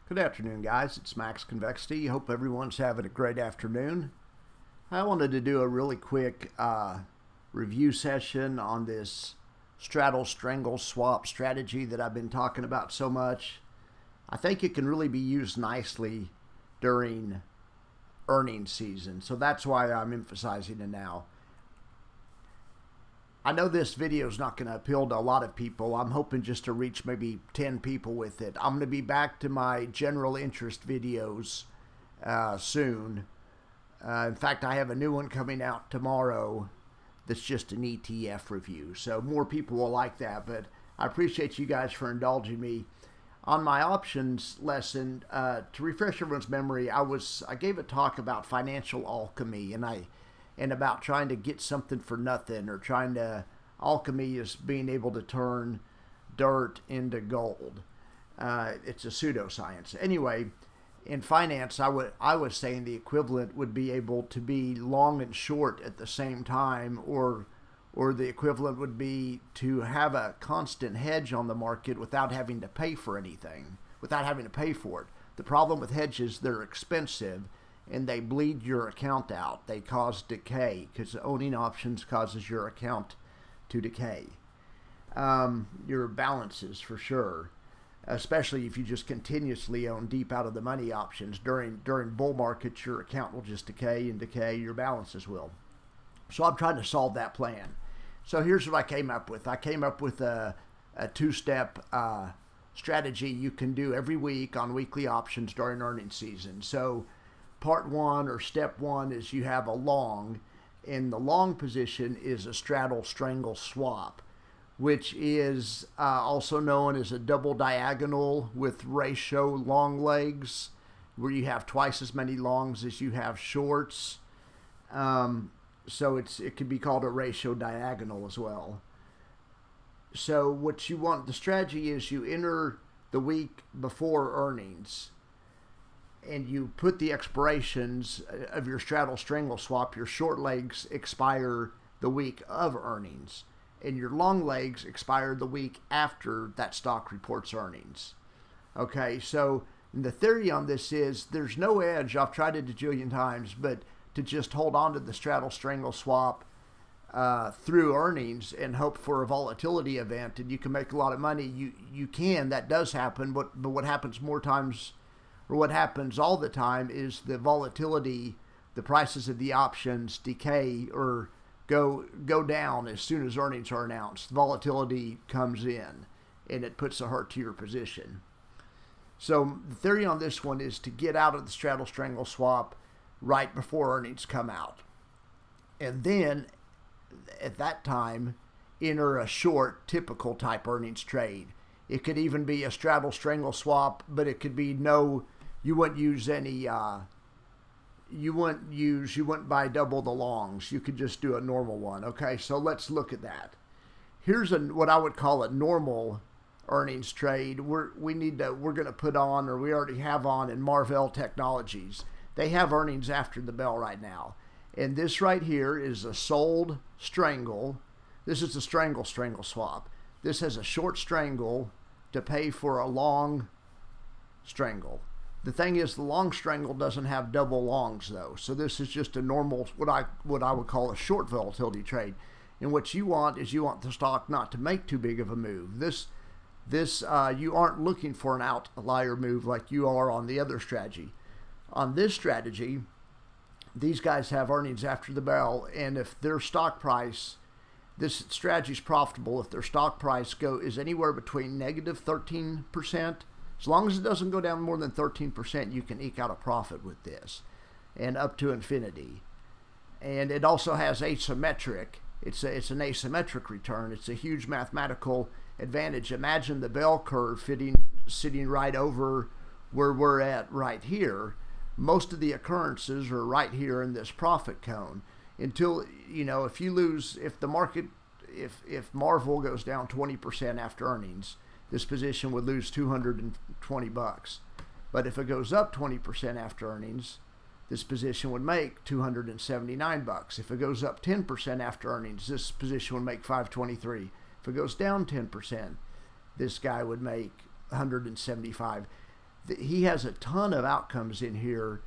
Good afternoon, guys. It's Max Convexity. Hope everyone's having a great afternoon. I wanted to do a really quick review session on this Straddle Strangle swap strategy that I've been talking about so much. I think it can really be used nicely during earnings season, so that's why I'm emphasizing it now. I know this video is not going to appeal to a lot of people. I'm hoping just to reach maybe 10 people with it. I'm going to be back to my general interest videos soon. In fact, I have a new one coming out tomorrow that's just an ETF review. So more people will like that, but I appreciate you guys for indulging me. On my options lesson, to refresh everyone's memory, I gave a talk about financial alchemy, and about trying to get something for nothing, or alchemy is being able to turn dirt into gold. It's a pseudoscience. Anyway, in finance, I was saying the equivalent would be able to be long and short at the same time, or the equivalent would be to have a constant hedge on the market without having to pay for anything, without having to pay for it. The problem with hedges, they're expensive, and they bleed your account out. They cause decay, because owning options causes your account to decay. Your balances, for sure, especially if you just continuously own deep out of the money options. During bull markets, your account will just decay and decay, your balances will. So I'm trying to solve that plan. So here's what I came up with. I came up with a two-step strategy you can do every week on weekly options during earnings season. So part one, or step one, is you have a long, and the long position is a straddle strangle swap, which is also known as a double diagonal with ratio long legs, where you have twice as many longs as you have shorts. So it could be called a ratio diagonal as well. So what you want, the strategy is you enter the week before earnings, and you put the expirations of your straddle strangle swap. Your short legs expire the week of earnings, and your long legs expire the week after that stock reports earnings. Okay, so the theory on this is there's no edge. I've tried it a jillion times, but to just hold on to the straddle strangle swap through earnings and hope for a volatility event, and you can make a lot of money. You can, that does happen, but what happens more times, or what happens all the time, is the volatility, the prices of the options decay or go down as soon as earnings are announced. Volatility comes in, and it puts a hurt to your position. So the theory on this one is to get out of the straddle strangle swap right before earnings come out, and then at that time enter a short typical type earnings trade. It could even be a straddle strangle swap, but it could be you wouldn't use any, you wouldn't buy double the longs. You could just do a normal one. Okay, so let's look at that. Here's what I would call a normal earnings trade. We're going to put on, or we already have on, in Marvell Technologies. They have earnings after the bell right now. And this right here is a sold strangle. This is a strangle swap. This has a short strangle to pay for a long strangle. The thing is, the long strangle doesn't have double longs, though. So this is just a normal, what I would call a short volatility trade. And what you want is you want the stock not to make too big of a move. You aren't looking for an outlier move like you are on the other strategy. On this strategy, these guys have earnings after the bell, and if their stock price, this strategy is profitable if their stock price is anywhere between negative 13%. As long as it doesn't go down more than 13%, you can eke out a profit with this, and up to infinity. And it also has asymmetric. It's an asymmetric return. It's a huge mathematical advantage. Imagine the bell curve sitting right over where we're at right here. Most of the occurrences are right here in this profit cone. Until, if the market, if Marvel goes down 20% after earnings, this position would lose $220. But if it goes up 20% after earnings, this position would make $279. If it goes up 10% after earnings, this position would make $523. If it goes down 10%, this guy would make $175. he has a ton of outcomes in here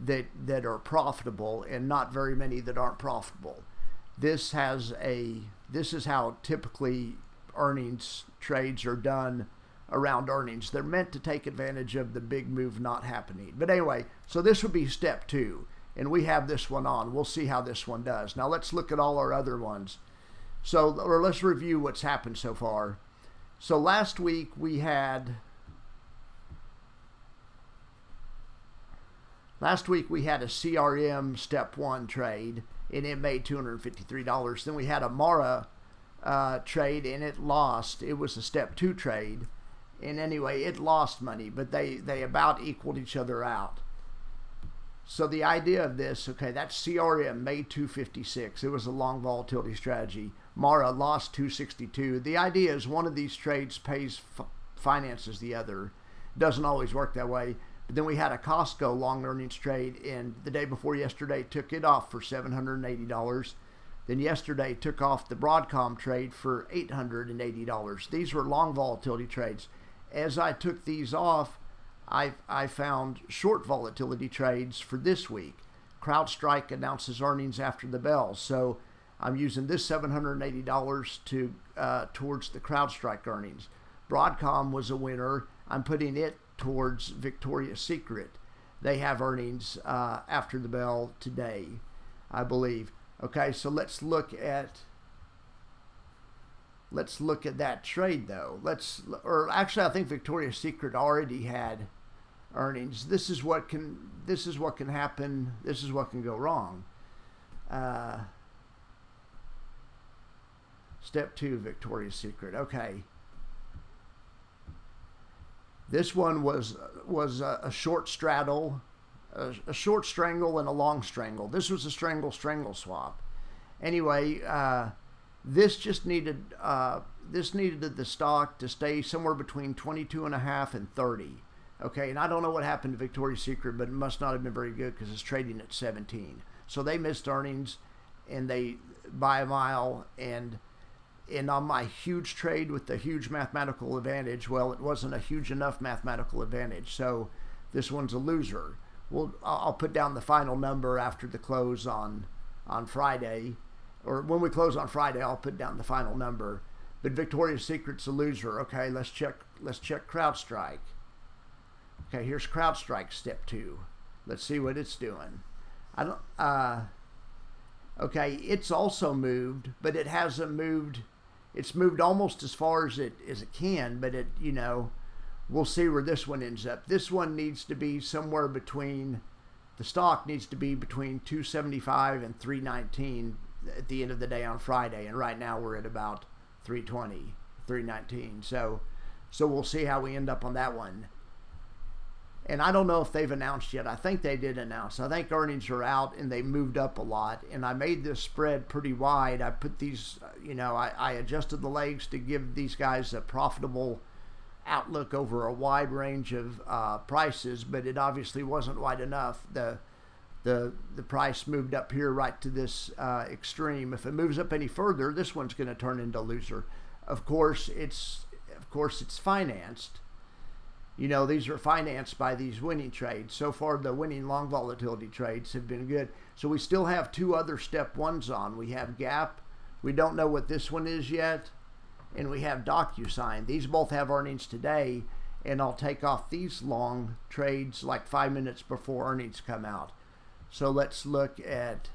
that are profitable, and not very many that aren't profitable. This is how typically earnings trades are done around earnings. They're meant to take advantage of the big move not happening. But anyway, so this would be step 2, and we have this one on. We'll see how this one does. Now let's look at all our other ones. Or let's review what's happened so far. So last week we had a CRM step 1 trade, and it made $253. Then we had a Mara trade, and it lost. It was a step 2 trade, and anyway, it lost money, but they about equaled each other out. So the idea of this, okay, that CRM made $256. It was a long volatility strategy. Mara lost $262. The idea is one of these trades finances the other. It doesn't always work that way. But then we had a Costco long earnings trade, and the day before yesterday took it off for $780. Then yesterday took off the Broadcom trade for $880. These were long volatility trades. As I took these off, I found short volatility trades for this week. CrowdStrike announces earnings after the bell, so I'm using this $780 to towards the CrowdStrike earnings. Broadcom was a winner. I'm putting it towards Victoria's Secret. They have earnings after the bell today, I believe. Okay, so let's look at that trade though. I think Victoria's Secret already had earnings. This is what can happen. This is what can go wrong. Step 2, Victoria's Secret. Okay. This one was a short straddle, a short strangle, and a long strangle. This was a strangle swap. Anyway, this just needed the stock to stay somewhere between 22.5 and 30. Okay, and I don't know what happened to Victoria's Secret, but it must not have been very good because it's trading at 17. So they missed earnings, and they by a mile. And on my huge trade with the huge mathematical advantage, well, it wasn't a huge enough mathematical advantage. So this one's a loser. I'll put down the final number after the close on Friday, or when we close on Friday, I'll put down the final number. But Victoria's Secret's a loser. Okay, let's check CrowdStrike. Okay, here's CrowdStrike step 2. Let's see what it's doing. Okay, it's also moved, but it hasn't moved. It's moved almost as far as it can, but we'll see where this one ends up. This one needs to be somewhere between, the stock needs to be between 275 and 319 at the end of the day on Friday, and right now we're at about 320, 319. So we'll see how we end up on that one. And I don't know if they've announced yet. I think they did announce. I think earnings are out, and they moved up a lot. And I made this spread pretty wide. I put these, I adjusted the legs to give these guys a profitable outlook over a wide range of prices, but it obviously wasn't wide enough. The price moved up here right to this extreme. If it moves up any further, this one's going to turn into a loser. Of course, it's financed. These are financed by these winning trades. So far, the winning long volatility trades have been good. So we still have 2 other step 1s on. We have Gap. We don't know what this one is yet. And we have DocuSign. These both have earnings today. And I'll take off these long trades like 5 minutes before earnings come out. So let's look at...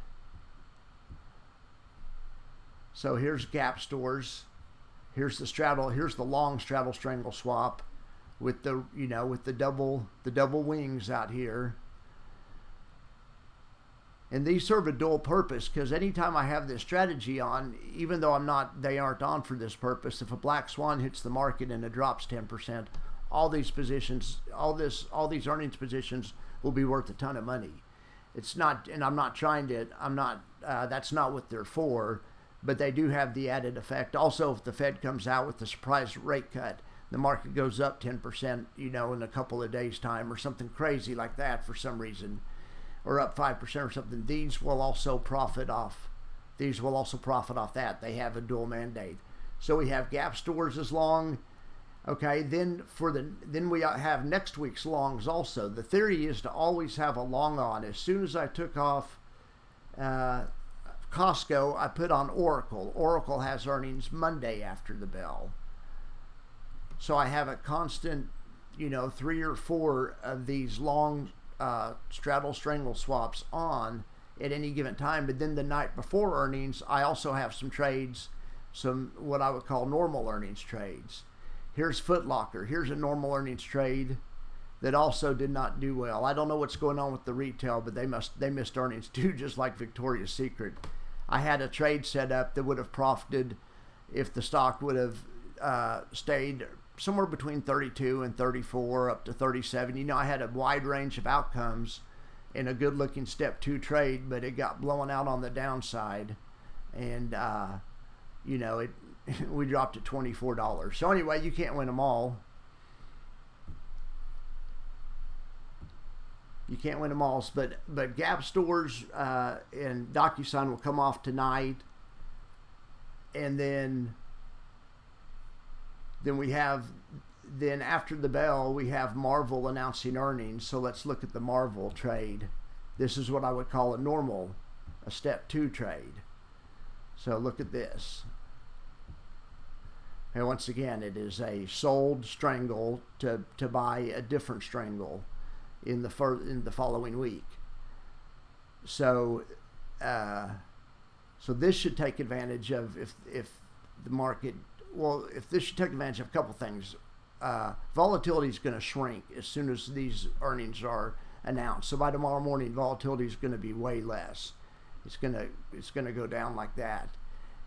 So here's Gap Stores. Here's the Straddle. Here's the long Straddle Strangle swap. With the double wings out here. And these serve a dual purpose, because anytime I have this strategy on, even though they aren't on for this purpose, if a black swan hits the market and it drops 10%, all these earnings positions will be worth a ton of money. It's not, and that's not what they're for, but they do have the added effect. Also, if the Fed comes out with the surprise rate cut, the market goes up 10%, in a couple of days' time, or something crazy like that for some reason, or up 5% or something. These will also profit off that. They have a dual mandate. So we have Gap Stores as long. Okay, then we have next week's longs also. The theory is to always have a long on. As soon as I took off Costco, I put on Oracle. Oracle has earnings Monday after the bell. So I have a constant, 3 or 4 of these long straddle strangle swaps on at any given time. But then the night before earnings, I also have some trades, some what I would call normal earnings trades. Here's Foot Locker. Here's a normal earnings trade that also did not do well. I don't know what's going on with the retail, but they missed earnings too, just like Victoria's Secret. I had a trade set up that would have profited if the stock would have stayed somewhere between 32 and 34 up to 37. I had a wide range of outcomes in a good looking step 2 trade, but it got blown out on the downside, and we dropped to $24. So anyway, you can't win them all. You can't win them all, but Gap stores and DocuSign will come off tonight, and then after the bell we have Marvel announcing earnings. So let's look at the Marvel trade. This is what I would call a step 2 trade. So look at this. And once again, it is a sold Strangle to buy a different Strangle in the following week. So this should take advantage of if the market. Well, if this should take advantage of a couple things. Volatility is going to shrink as soon as these earnings are announced. So by tomorrow morning, volatility is going to be way less. It's going to go down like that.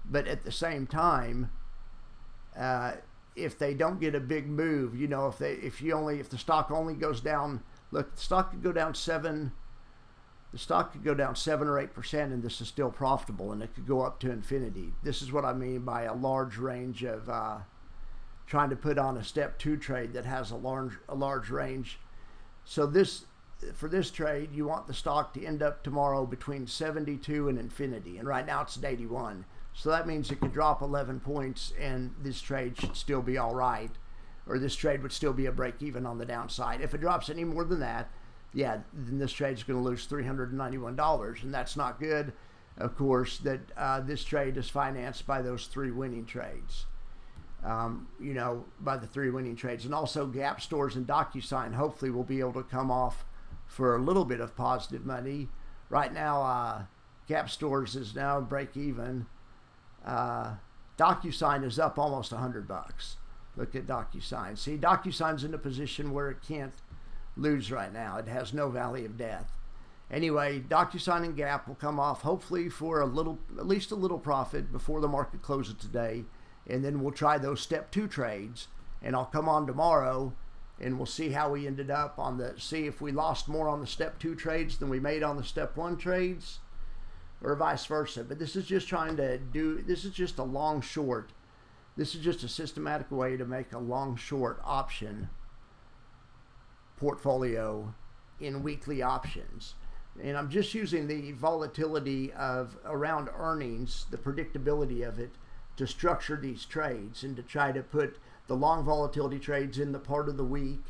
But at the same time, if they don't get a big move, if the stock only goes down, look, the stock could go down 7. The stock could go down 7 or 8%, and this is still profitable, and it could go up to infinity. This is what I mean by a large range of trying to put on a step 2 trade that has a large range. So for this trade, you want the stock to end up tomorrow between 72 and infinity, and right now it's at 81. So that means it could drop 11 points, and this trade should still be all right, or this trade would still be a break even on the downside. If it drops any more than that, then this trade is going to lose $391, and that's not good. Of course, that this trade is financed by those 3 winning trades. By the 3 winning trades, and also Gap stores and DocuSign hopefully will be able to come off for a little bit of positive money. Right now, Gap stores is now break even. DocuSign is up almost $100. Look at DocuSign. See, DocuSign's in a position where it can't lose right now. It has no valley of death. Anyway, DocuSign and Gap will come off hopefully for at least a little profit before the market closes today, and then we'll try those step 2 trades, and I'll come on tomorrow and we'll see how we ended up see if we lost more on the step 2 trades than we made on the step 1 trades, or vice versa. But this is just this is just a long short. This is just a systematic way to make a long short option portfolio in weekly options. And I'm just using the volatility around earnings, the predictability of it, to structure these trades and to try to put the long volatility trades in the part of the week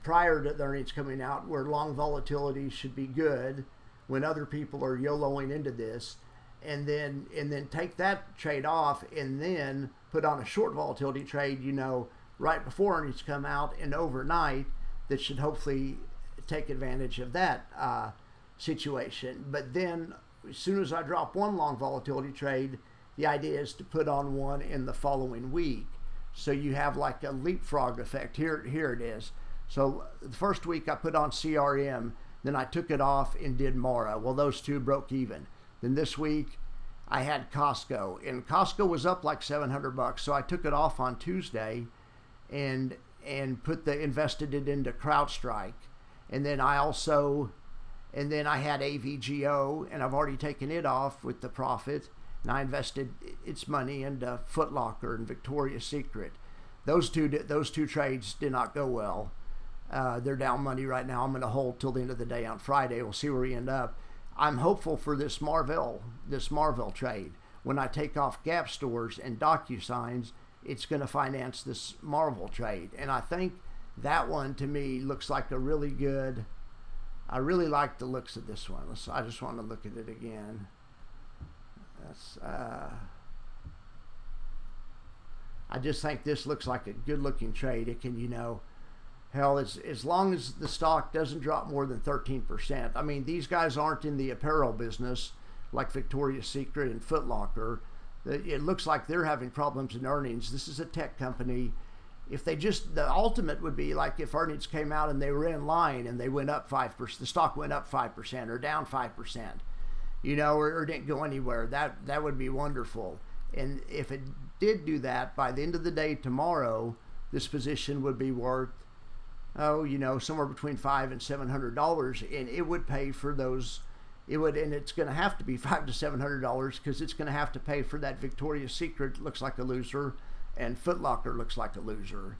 prior to the earnings coming out, where long volatility should be good when other people are YOLOing into this, and then take that trade off and then put on a short volatility trade, right before earnings come out and overnight, that should hopefully take advantage of that situation. But then as soon as I drop one long volatility trade, the idea is to put on one in the following week. So you have like a leapfrog effect. Here it is. So the first week I put on CRM, then I took it off and did Mara. Well, those two broke even. Then this week I had Costco, and Costco was up like $700. So I took it off on Tuesday and invested it into CrowdStrike. And then I had AVGO, and I've already taken it off with the profit. And I invested its money into Foot Locker and Victoria's Secret. Those two trades did not go well. They're down money right now. I'm going to hold till the end of the day on Friday. We'll see where we end up. I'm hopeful for this Marvel trade. When I take off Gap stores and DocuSigns it's going to finance this Marvel trade. And I think that one to me looks like a really good, I really like the looks of this one. I just want to look at it again. That's I just think this looks like a good looking trade. It can, you know, hell, as long as the stock doesn't drop more than 13%. I mean, these guys aren't in the apparel business like Victoria's Secret and Foot Locker. It looks like they're having problems in earnings. This is a tech company. If they just, the ultimate would be like if earnings came out and they were in line and they went up 5%, the stock went up 5% or down 5%, you know, or didn't go anywhere. That would be wonderful. And if it did do that, by the end of the day tomorrow, this position would be worth, oh, you know, somewhere between $500 and $700, and it would pay for those. It would, and it's going to have to be $500 to $700 because it's going to have to pay for that Victoria's Secret looks like a loser, and Foot Locker looks like a loser.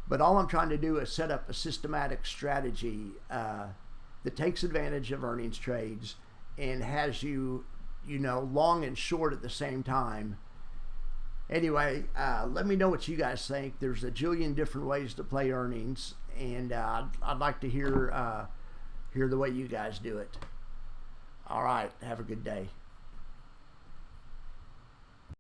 But all I'm trying to do is set up a systematic strategy that takes advantage of earnings trades and has you, you know, long and short at the same time. Anyway, let me know what you guys think. There's a jillion different ways to play earnings, and I'd like to hear the way you guys do it. All right, have a good day.